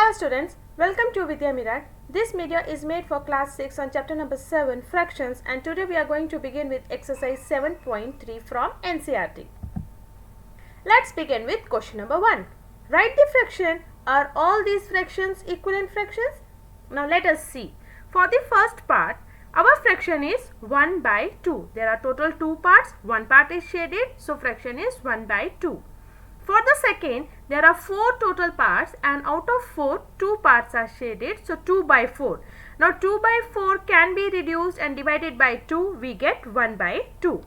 Hello students, welcome to Vidya Mirat. This media is made for class 6 on chapter number 7 fractions, and today we are going to begin with exercise 7.3 from NCERT. Let's begin with question number 1. Write the fraction. Are all these fractions equivalent fractions? Now let us see. For the first part, our fraction is 1 by 2. There are total 2 parts. One part is shaded, so fraction is 1 by 2. For the second, there are 4 total parts, and out of 4, 2 parts are shaded, so 2 by 4. Now 2 by 4 can be reduced and divided by 2, we get 1 by 2.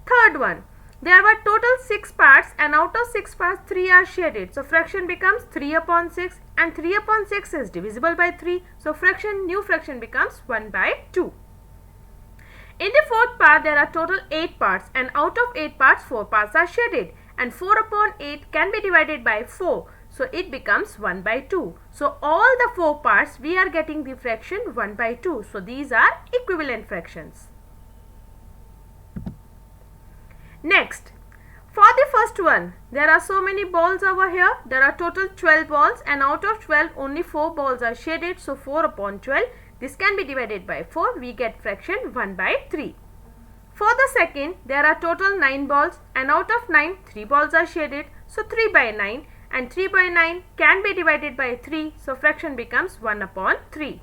Third one, there were total 6 parts, and out of 6 parts, 3 are shaded, so fraction becomes 3 upon 6, and 3 upon 6 is divisible by 3, so new fraction becomes 1 by 2. In the fourth part, there are total 8 parts, and out of 8 parts, 4 parts are shaded, and 4 upon 8 can be divided by 4, so it becomes 1 by 2. So all the 4 parts, we are getting the fraction 1 by 2. So these are equivalent fractions. Next, for the first one, there are so many balls over here. There are total 12 balls, and out of 12, only 4 balls are shaded, so 4 upon 12. This can be divided by 4, we get fraction 1 by 3. For the second, there are total 9 balls, and out of 9, 3 balls are shaded, so 3 by 9, and 3 by 9 can be divided by 3, so fraction becomes 1 upon 3.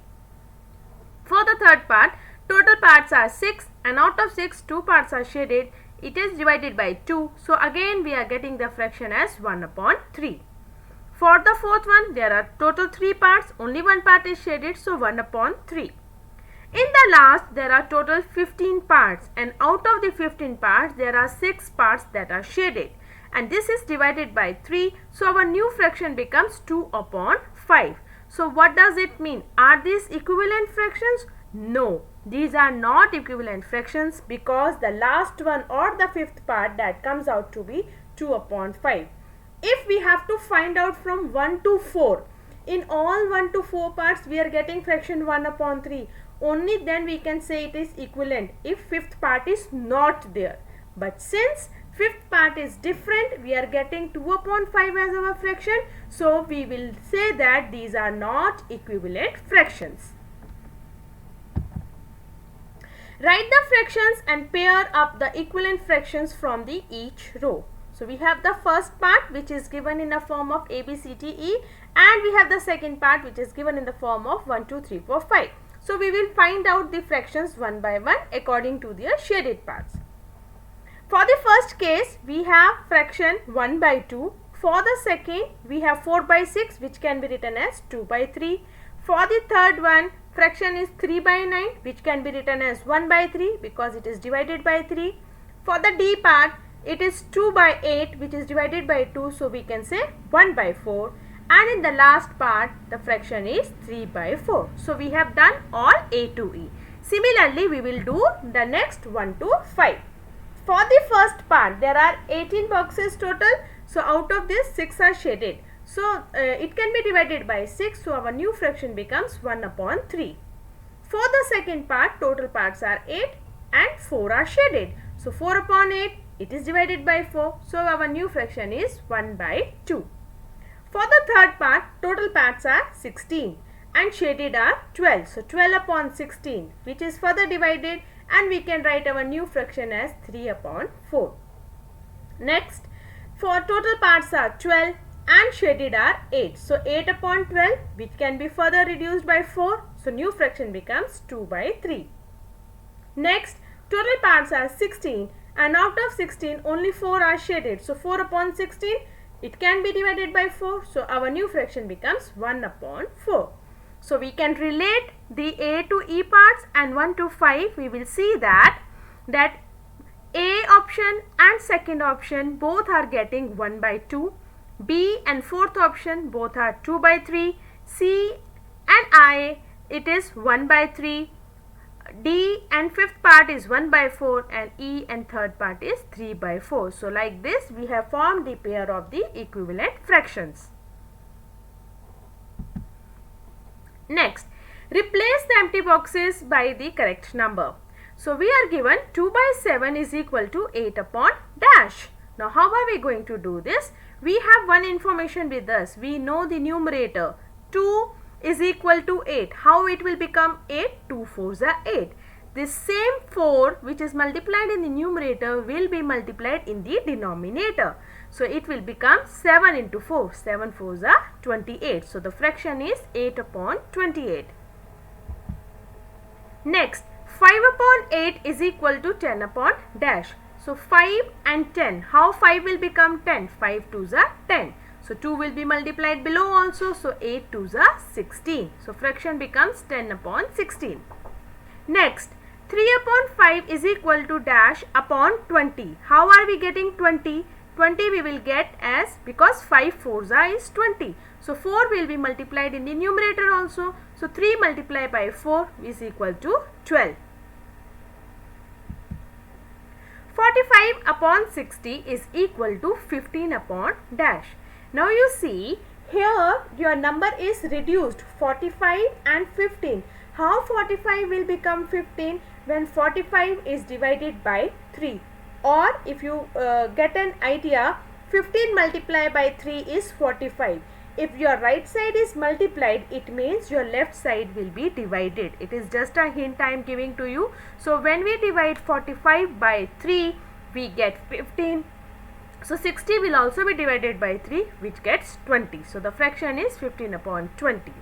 For the third part, total parts are 6, and out of 6, 2 parts are shaded, it is divided by 2, so again we are getting the fraction as 1 upon 3. For the fourth one, there are total 3 parts, only 1 part is shaded, so 1 upon 3. In the last, there are total 15 parts, and out of the 15 parts, there are 6 parts that are shaded, and this is divided by 3, so our new fraction becomes 2 upon 5. So what does it mean? Are these equivalent fractions? No, these are not equivalent fractions, because the last one or the fifth part, that comes out to be 2 upon 5. If we have to find out from 1 to 4, in all 1 to 4 parts, we are getting fraction 1 upon 3. Only then we can say it is equivalent if fifth part is not there. But since fifth part is different, we are getting 2 upon 5 as our fraction. So we will say that these are not equivalent fractions. Write the fractions and pair up the equivalent fractions from the each row. So we have the first part, which is given in the form of A, B, C, D, E, and we have the second part, which is given in the form of 1, 2, 3, 4, 5. So we will find out the fractions one by one according to their shaded parts. For the first case, we have fraction 1 by 2. For the second, we have 4 by 6, which can be written as 2 by 3. For the third one, fraction is 3 by 9, which can be written as 1 by 3 because it is divided by 3. For the D part, it is 2 by 8, which is divided by 2, so we can say 1 by 4. And in the last part, the fraction is 3 by 4. So we have done all A to E. Similarly, we will do the next 1 to 5. For the first part, there are 18 boxes total. So out of this, 6 are shaded. So it can be divided by 6. So our new fraction becomes 1 upon 3. For the second part, total parts are 8 and 4 are shaded. So 4 upon 8, it is divided by 4. So our new fraction is 1 by 2. For the third part, total parts are 16 and shaded are 12. So 12 upon 16, which is further divided, and we can write our new fraction as 3 upon 4. Next, for total parts are 12 and shaded are 8. So 8 upon 12, which can be further reduced by 4. So new fraction becomes 2 by 3. Next, total parts are 16, and out of 16, only 4 are shaded. So 4 upon 16, it can be divided by 4, so our new fraction becomes 1 upon 4. So we can relate the A to E parts, and 1 to 5, we will see that A option and second option both are getting 1 by 2. B and fourth option both are 2 by 3. C and I, it is 1 by 3. D and fifth part is 1 by 4, and E and third part is 3 by 4. So like this, we have formed the pair of the equivalent fractions. Next, replace the empty boxes by the correct number. So we are given 2 by 7 is equal to 8 upon dash. Now how are we going to do this? We have one information with us. We know the numerator 2 is equal to 8. How it will become 8? 2 4s are 8. This same 4 which is multiplied in the numerator will be multiplied in the denominator. So it will become 7 into 4. 7 4s are 28. So the fraction is 8 upon 28. Next, 5 upon 8 is equal to 10 upon dash. So 5 and 10. How 5 will become 10? 5 2s are 10. So 2 will be multiplied below also. So 8 2s are 16. So fraction becomes 10 upon 16. Next, 3 upon 5 is equal to dash upon 20. How are we getting 20? 20 we will get as, because 5 4s are is 20. So 4 will be multiplied in the numerator also. So 3 multiplied by 4 is equal to 12. 45 upon 60 is equal to 15 upon dash. Now you see here your number is reduced, 45 and 15. How 45 will become 15? When 45 is divided by 3. Or if you get an idea, 15 multiplied by 3 is 45. If your right side is multiplied, it means your left side will be divided. It is just a hint I am giving to you. So when we divide 45 by 3, we get 15. So 60 will also be divided by 3, which gets 20. So the fraction is 15 upon 20.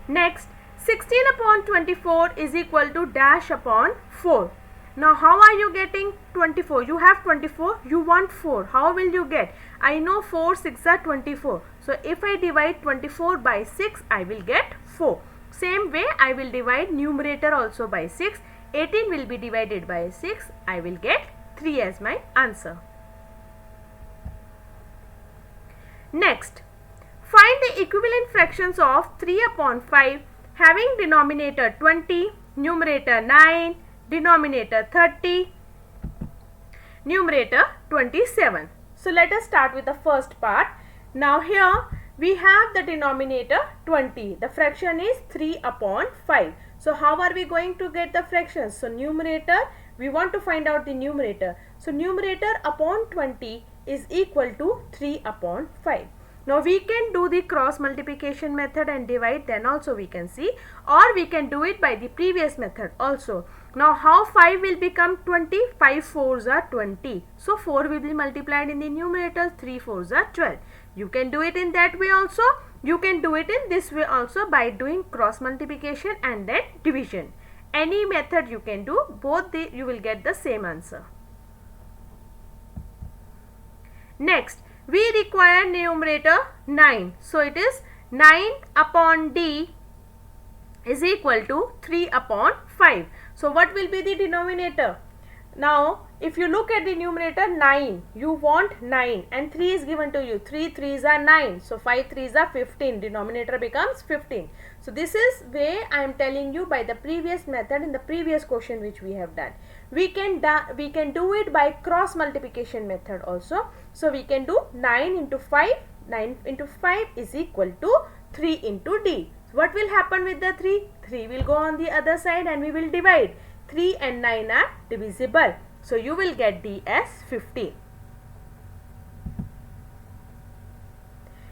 Next, 16 upon 24 is equal to dash upon 4. Now how are you getting 24? You have 24, you want 4. How will you get? I know 4 6 are 24. So if I divide 24 by 6, I will get 4. Same way I will divide numerator also by 6. 18 will be divided by 6. I will get 3 as my answer. Next, find the equivalent fractions of 3 upon 5 having denominator 20, numerator 9, denominator 30, numerator 27. So let us start with the first part. Now here we have the denominator 20. The fraction is 3 upon 5. So how are we going to get the fractions? So numerator, we want to find out the numerator. So numerator upon 20 is equal to 3 upon 5. Now we can do the cross multiplication method and divide, then also we can see, or we can do it by the previous method also. Now how 5 will become 20? 5 4s are 20. So 4 will be multiplied in the numerator, 3 4s are 12. You can do it in that way also. You can do it in this way also by doing cross multiplication and then division. Any method you can do, both you will get the same answer. Next, we require numerator 9. So it is 9 upon d is equal to 3 upon 5. So what will be the denominator? Now if you look at the numerator 9, you want 9 and 3 is given to you. 3 3s are 9. So 5 3s are 15. Denominator becomes 15. So this is way I am telling you by the previous method in the previous question which we have done. We can do it by cross multiplication method also. So we can do 9 into 5. 9 into 5 is equal to 3 into d. So what will happen with the 3? 3 will go on the other side and we will divide. 3 and 9 are divisible. So you will get d as 15.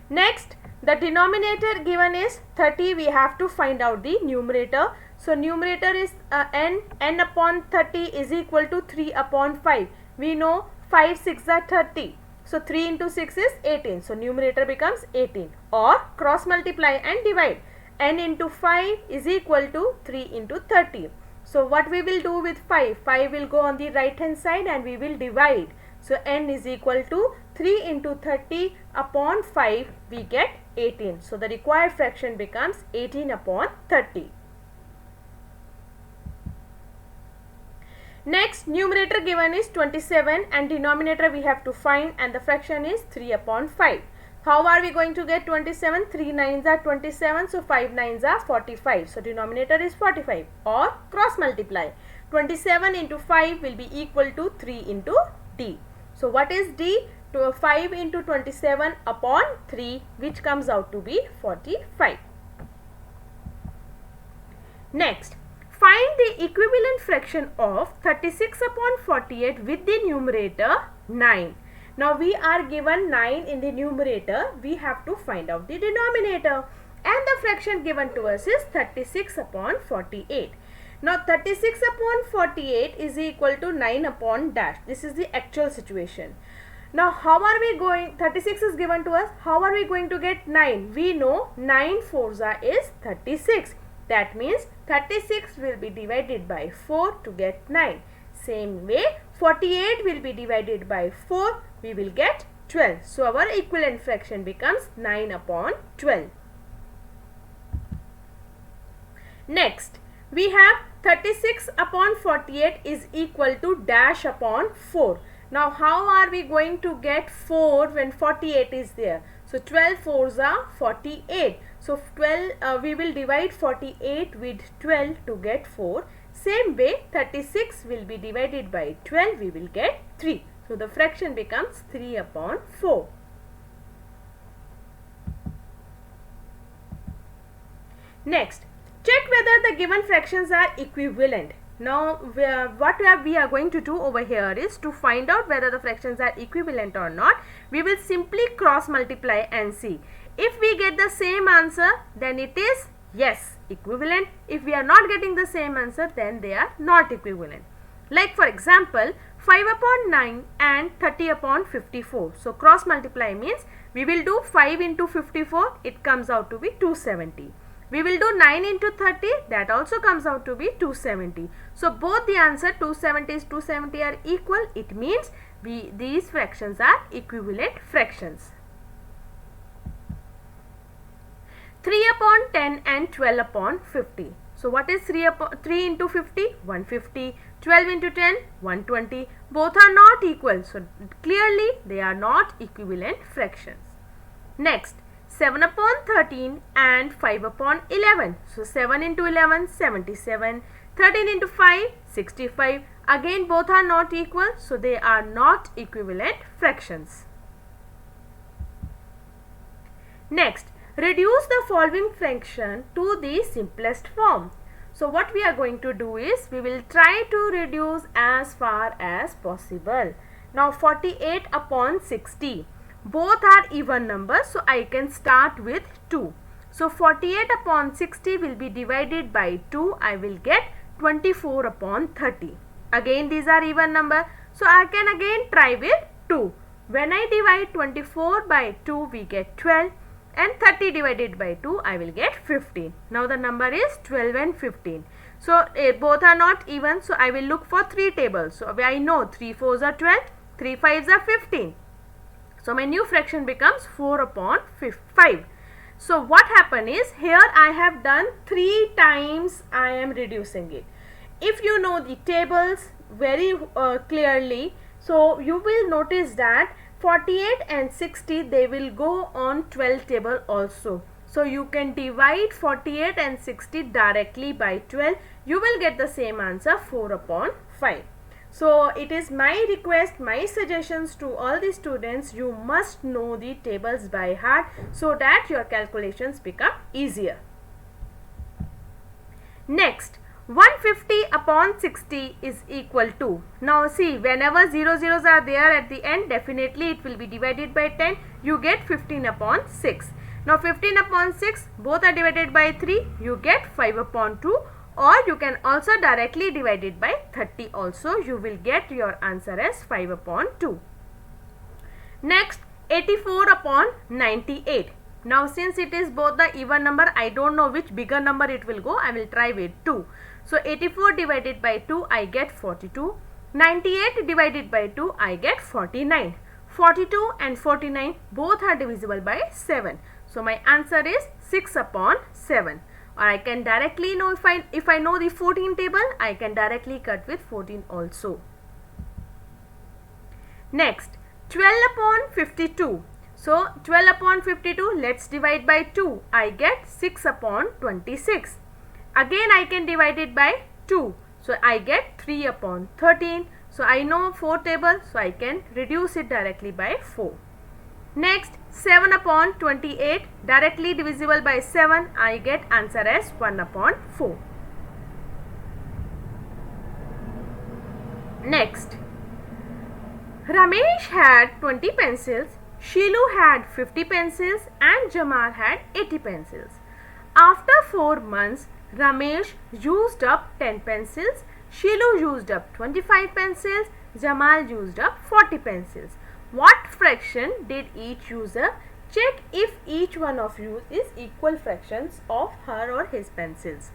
Next, the denominator given is 30. We have to find out the numerator. So numerator is n upon 30 is equal to 3 upon 5. We know 5 6 are 30. So 3 into 6 is 18. So numerator becomes 18. Or cross multiply and divide. N into 5 is equal to 3 into 30. So what we will do with 5? 5 will go on the right hand side and we will divide. So n is equal to 3 into 30 upon 5, we get 18. So the required fraction becomes 18 upon 30. Next, numerator given is 27 and denominator we have to find, and the fraction is 3 upon 5. How are we going to get 27? 3 9s are 27, so 5 9s are 45. So denominator is 45, or cross multiply. 27 into 5 will be equal to 3 into d. So what is d? 5 into 27 upon 3, which comes out to be 45. Next, find the equivalent fraction of 36 upon 48 with the numerator 9. Now we are given 9 in the numerator, we have to find out the denominator. and the fraction given to us is 36 upon 48. Now 36 upon 48 is equal to 9 upon dash. This is the actual situation. Now how are we going, 36 is given to us, how are we going to get 9? We know 9 fours is 36. That means 36 will be divided by 4 to get 9. Same way 48 will be divided by 4, we will get 12. So our equivalent fraction becomes 9 upon 12. Next, we have 36 upon 48 is equal to dash upon 4. Now how are we going to get 4 when 48 is there? So 12 fours are 48. So 12 we will divide 48 with 12 to get 4. Same way 36 will be divided by 12, we will get 3. So the fraction becomes 3 upon 4. Next, check whether the given fractions are equivalent. Now what we are going to do over here is to find out whether the fractions are equivalent or not. We will simply cross multiply and see. If we get the same answer, then it is yes, equivalent. If we are not getting the same answer, then they are not equivalent. Like for example, 5 upon 9 and 30 upon 54. So cross multiply means we will do 5 into 54, it comes out to be 270. We will do 9 into 30, that also comes out to be 270. So both the answer 270 is 270 are equal. It means these fractions are equivalent fractions. 3 upon 10 and 12 upon 50. So what is 3 into 50? 150. 12 into 10? 120. Both are not equal. So clearly they are not equivalent fractions. Next, 7 upon 13 and 5 upon 11. So 7 into 11, 77. 13 into 5, 65. Again both are not equal, so they are not equivalent fractions. Next, reduce the following fraction to the simplest form. So what we are going to do is, we will try to reduce as far as possible. Now 48 upon 60. Both are even numbers, so I can start with 2. So 48 upon 60 will be divided by 2. I will get 24 upon 30. Again these are even number, so I can again try with 2. When I divide 24 by 2, we get 12, and 30 divided by 2, I will get 15. Now the number is 12 and 15. So both are not even, so I will look for 3 tables. So I know 3 fours are 12, 3 fives are 15. So my new fraction becomes 4 upon 5. So what happened is, here I have done 3 times I am reducing it. If you know the tables very clearly, so you will notice that 48 and 60, they will go on 12 table also. So you can divide 48 and 60 directly by 12. You will get the same answer, 4 upon 5. So it is my request, my suggestions to all the students, you must know the tables by heart so that your calculations become easier. Next, 150 upon 60 is equal to, now see, whenever 0 zeros are there at the end, definitely it will be divided by 10. You get 15 upon 6. Now 15 upon 6, both are divided by 3. You get 5 upon 2. Or you can also directly divide it by 30 also. You will get your answer as 5 upon 2. Next, 84 upon 98. Now since it is both the even number, I don't know which bigger number it will go. I will try with 2. So 84 divided by 2, I get 42. 98 divided by 2, I get 49. 42 and 49 both are divisible by 7. So my answer is 6 upon 7. Or I can directly know, if I know the 14 table, I can directly cut with 14 also. Next, 12 upon 52. So 12 upon 52, let's divide by 2. I get 6 upon 26. Again I can divide it by 2. So I get 3 upon 13. So I know 4 table, so I can reduce it directly by 4. Next, 7 upon 28, directly divisible by 7, I get answer as 1 upon 4. Next, Ramesh had 20 pencils, Shilu had 50 pencils and Jamar had 80 pencils. After 4 months, Ramesh used up 10 pencils, Shilu used up 25 pencils, Jamal used up 40 pencils. What fraction did each user? Check if each one of you is equal fractions of her or his pencils.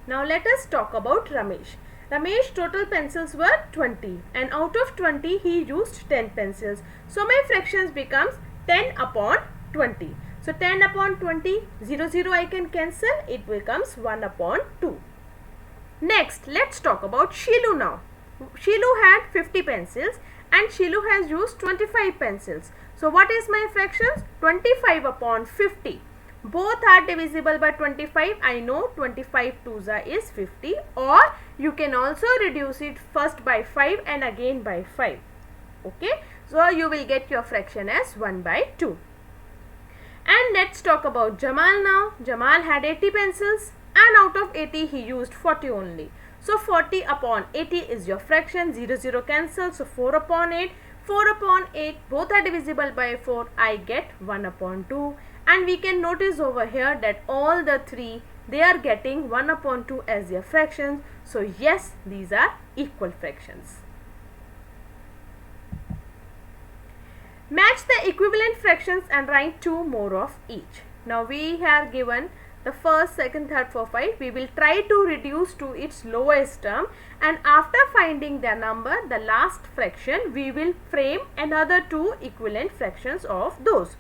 Now let us talk about Ramesh. Ramesh total pencils were 20 and out of 20 he used 10 pencils. So my fractions becomes 10 upon 20. So 10 upon 20, 0 I can cancel, it becomes 1 upon 2. Next, let's talk about Shilu now. Shilu had 50 pencils and Shilu has used 25 pencils. So what is my fractions? 25 upon 50. Both are divisible by 25. I know 25 twos is 50, or you can also reduce it first by 5 and again by 5. Okay, so you will get your fraction as 1 by 2. And let's talk about Jamal now. Jamal had 80 pencils and out of 80 he used 40 only. So 40 upon 80 is your fraction. 0 cancel. So 4 upon 8. 4 upon 8 both are divisible by 4. I get 1 upon 2. And we can notice over here that all the three, they are getting 1 upon 2 as their fractions. So yes, these are equal fractions. Match the equivalent fractions and write 2 more of each. Now we have given the first, second, third, fourth, 5. We will try to reduce to its lowest term, and after finding the number, the last fraction, we will frame another 2 equivalent fractions of those.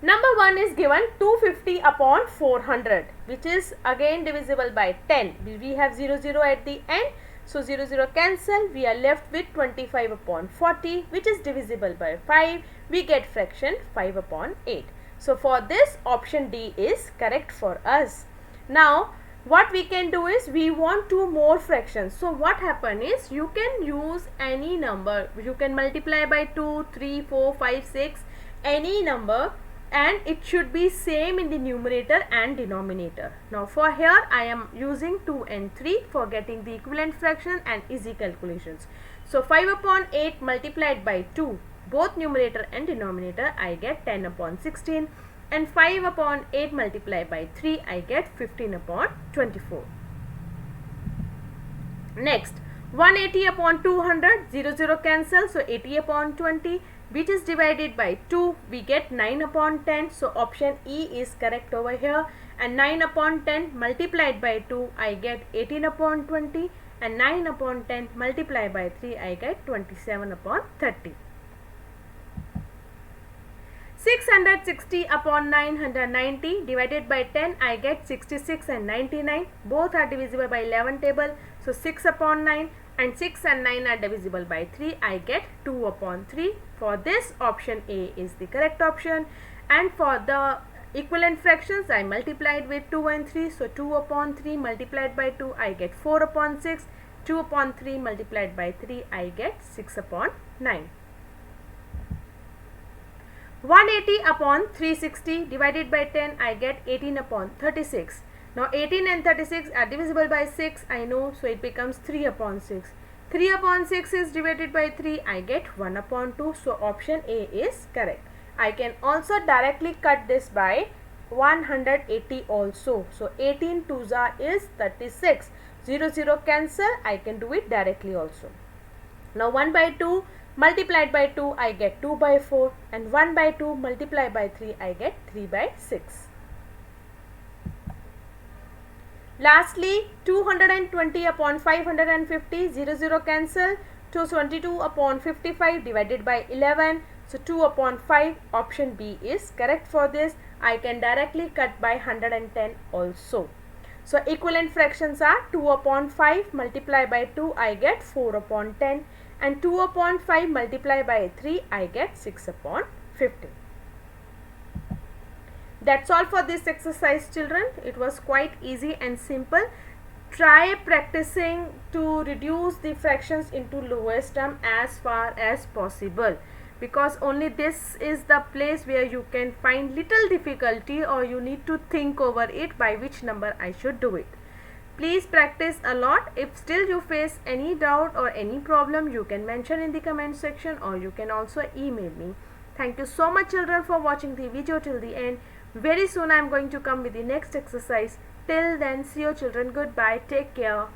Number 1 is given 250 upon 400, which is again divisible by 10. We have 0 at the end. So 0 cancel. We are left with 25 upon 40, which is divisible by 5. We get fraction 5 upon 8. So for this, option D is correct for us. Now what we can do is, we want 2 more fractions. So what happen is, you can use any number. You can multiply by 2, 3, 4, 5, 6, any number, and it should be same in the numerator and denominator. Now for here I am using 2 and 3 for getting the equivalent fraction and easy calculations. So 5 upon 8 multiplied by 2, both numerator and denominator, I get 10 upon 16, and 5 upon 8 multiplied by 3, I get 15 upon 24. Next, 180 upon 200, 0 cancel, so 80 upon 20, which is divided by 2, we get 9 upon 10. So option E is correct over here. And 9 upon 10 multiplied by 2, I get 18 upon 20, and 9 upon 10 multiplied by 3, I get 27 upon 30. 660 upon 990 divided by 10, I get 66 and 99. Both are divisible by 11 table. So 6 upon 9 and 6 and 9 are divisible by 3. I get 2 upon 3. For this, option A is the correct option. And for the equivalent fractions, I multiplied with 2 and 3. So 2 upon 3 multiplied by 2, I get 4 upon 6. 2 upon 3 multiplied by 3, I get 6 upon 9. 180 upon 360 divided by 10, I get 18 upon 36. Now 18 and 36 are divisible by 6, I know, so it becomes 3 upon 6. 3 upon 6 is divided by 3, I get 1 upon 2, so option A is correct. I can also directly cut this by 180 also. So 18 twos is 36. 0 cancel, I can do it directly also. Now 1 by 2 multiplied by 2, I get 2 by 4, and 1 by 2 multiplied by 3, I get 3 by 6. Lastly, 220 upon 550, 0 cancel, 222 upon 55 divided by 11, so 2 upon 5, option B is correct for this. I can directly cut by 110 also. So equivalent fractions are 2 upon 5 multiplied by 2, I get 4 upon 10, and 2 upon 5 multiplied by 3, I get 6 upon 50. That's all for this exercise, children. It was quite easy and simple. Try practicing to reduce the fractions into lowest term as far as possible, because only this is the place where you can find little difficulty, or you need to think over it by which number I should do it. Please practice a lot. If still you face any doubt or any problem, you can mention in the comment section, or you can also email me. Thank you so much children for watching the video till the end. Very soon I am going to come with the next exercise. Till then, see you children. Goodbye. Take care.